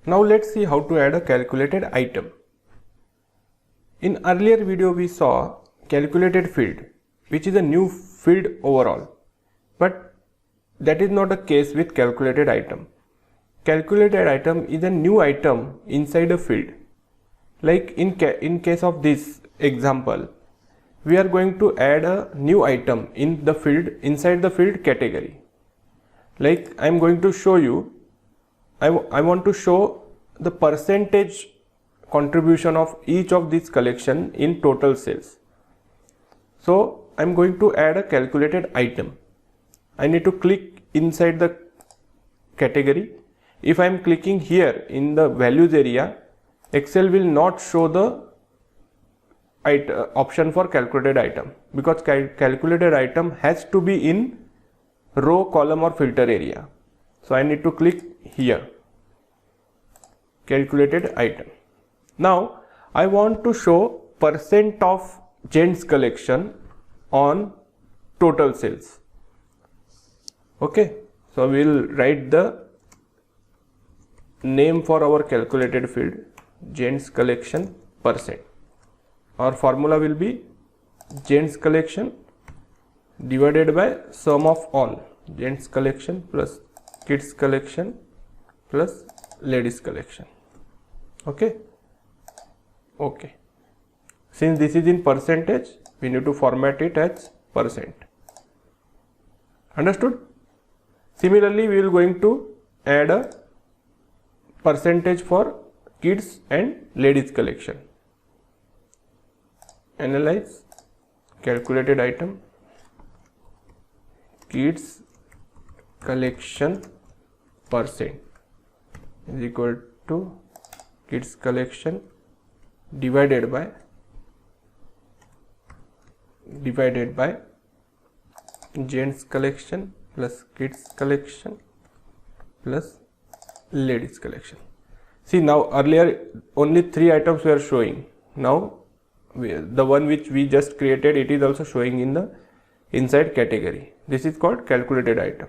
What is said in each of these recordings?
Now let's see how to add a calculated item. In earlier video we saw calculated field, which is a new field overall, but that is not the case with calculated item. Calculated item is a new item inside a field. Like in case of this example, we are going to add a new item in the field inside the field category. Like I am going to show you, I want to show the percentage contribution of each of these collection in total sales. So I am going to add a calculated item. I need to click inside the category. If I am clicking here in the values area, Excel will not show the option for calculated item, because calculated item has to be in row, column or filter area. So I need to click here, calculated item. Now I want to show percent of gents collection on total sales. Okay, so we will write the name for our calculated field, gents collection percent. Our formula will be gents collection divided by sum of all, gents collection plus kids collection plus ladies collection. Okay. Since this is in percentage, we need to format it as percent. Understood? Similarly, we will going to add a percentage for kids and ladies collection. Analyze calculated item, kids collection percent is equal to kids collection divided by gents collection plus kids collection plus ladies collection. See, now earlier only 3 items were showing. Now the one which we just created, it is also showing in the inside category. This is called calculated item.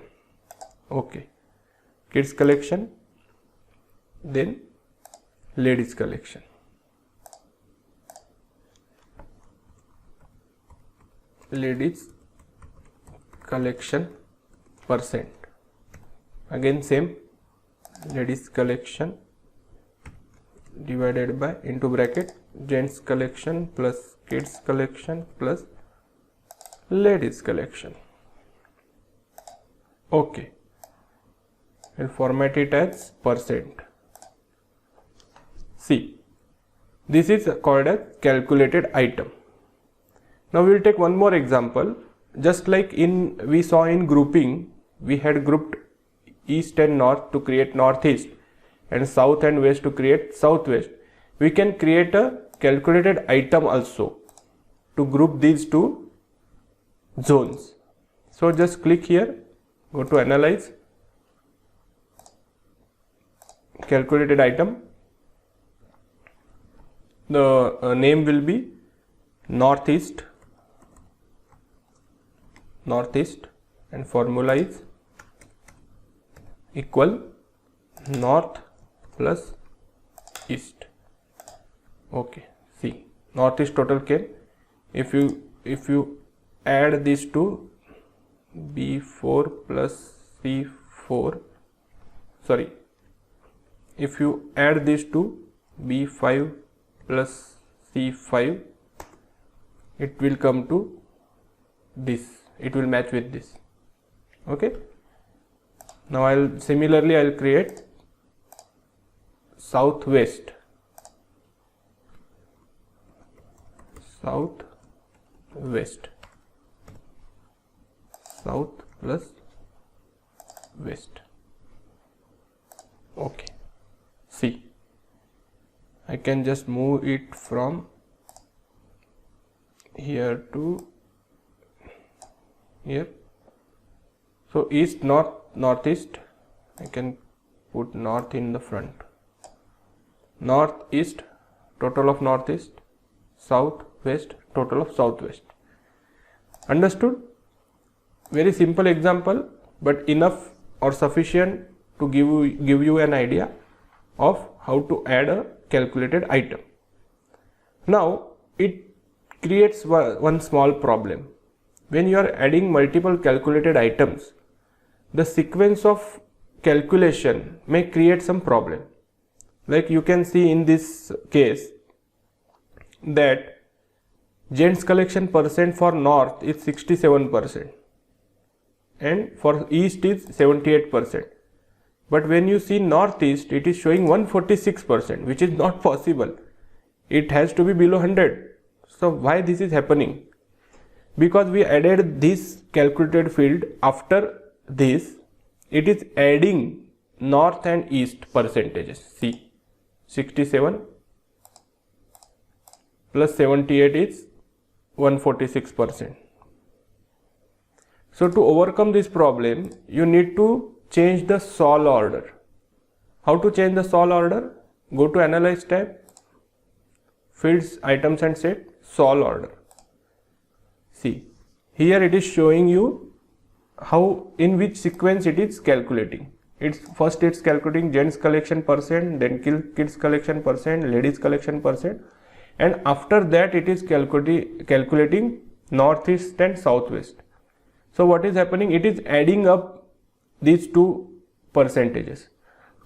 Okay, kids collection, then ladies collection. Ladies collection percent. Again same, ladies collection divided by into bracket gents collection plus kids collection plus ladies collection. Okay, we'll format it as percent. See, this is called as calculated item. Now we will take one more example. Just like we saw in grouping, we had grouped east and north to create northeast and south and west to create southwest. We can create a calculated item also to group these two zones. So just click here, go to analyze, calculated item. The name will be northeast, and formula is equal north plus east. Okay, see, northeast total came. If you add these two, B4 plus C4, sorry, if you add these two, B5 plus C5, it will come to this, it will match with this. Okay, now I'll create southwest, south plus west. Okay, see, I can just move it from here to here. So east, north, northeast, I can put north in the front. Northeast, total of northeast. Southwest, total of southwest. Understood? Very simple example, but enough or sufficient to give you an idea. of how to add a calculated item. Now it creates one small problem. When you are adding multiple calculated items, the sequence of calculation may create some problem. Like you can see in this case that gents collection percent for north is 67% and for east is 78%. But when you see northeast, it is showing 146%, which is not possible. It has to be below 100. So why this is happening? Because we added this calculated field after this, it is adding north and east percentages. See, 67 plus 78 is 146%. So to overcome this problem, you need to change the sol order. How to change the sol order? Go to Analyze tab, Fields, Items and Set, Sol order. See, here it is showing you how, in which sequence it is calculating. First it's calculating gents collection percent, then kids collection percent, ladies collection percent, and after that it is calculating northeast and southwest. So what is happening? It is adding up these two percentages.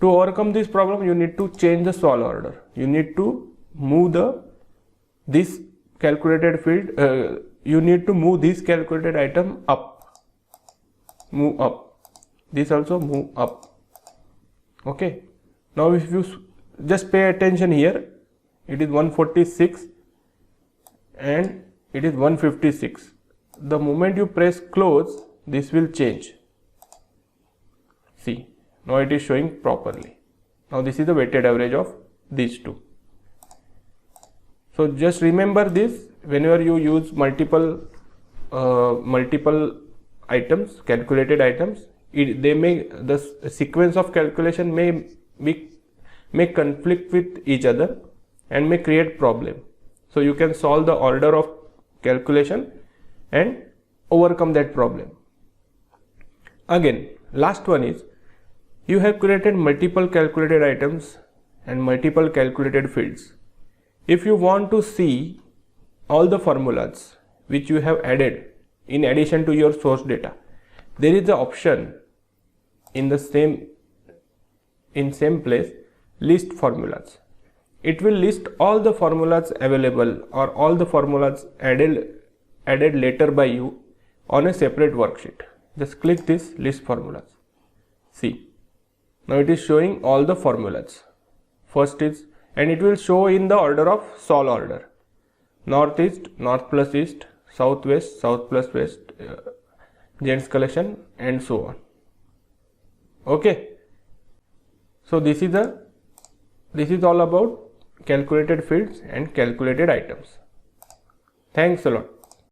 To overcome this problem, you need to change the sol order. You need to move this calculated field. You need to move this calculated item up. Move up. This also move up. Okay. Now if you just pay attention here, it is 146 and it is 156. The moment you press close, this will change. See, now it is showing properly. Now this is the weighted average of these two. So just remember this whenever you use multiple items, calculated items. The sequence of calculation may conflict with each other and may create problem. So you can solve the order of calculation and overcome that problem. Again, last one is, you have created multiple calculated items and multiple calculated fields. If you want to see all the formulas which you have added in addition to your source data, there is the option in the same place, list formulas. It will list all the formulas available or all the formulas added later by you on a separate worksheet. Just click this list formulas. See, now it is showing all the formulas. First is, and it will show in the order of sol order. Northeast, north plus east, southwest, south plus west, gents collection, and so on. Okay. So this is all about calculated fields and calculated items. Thanks a lot.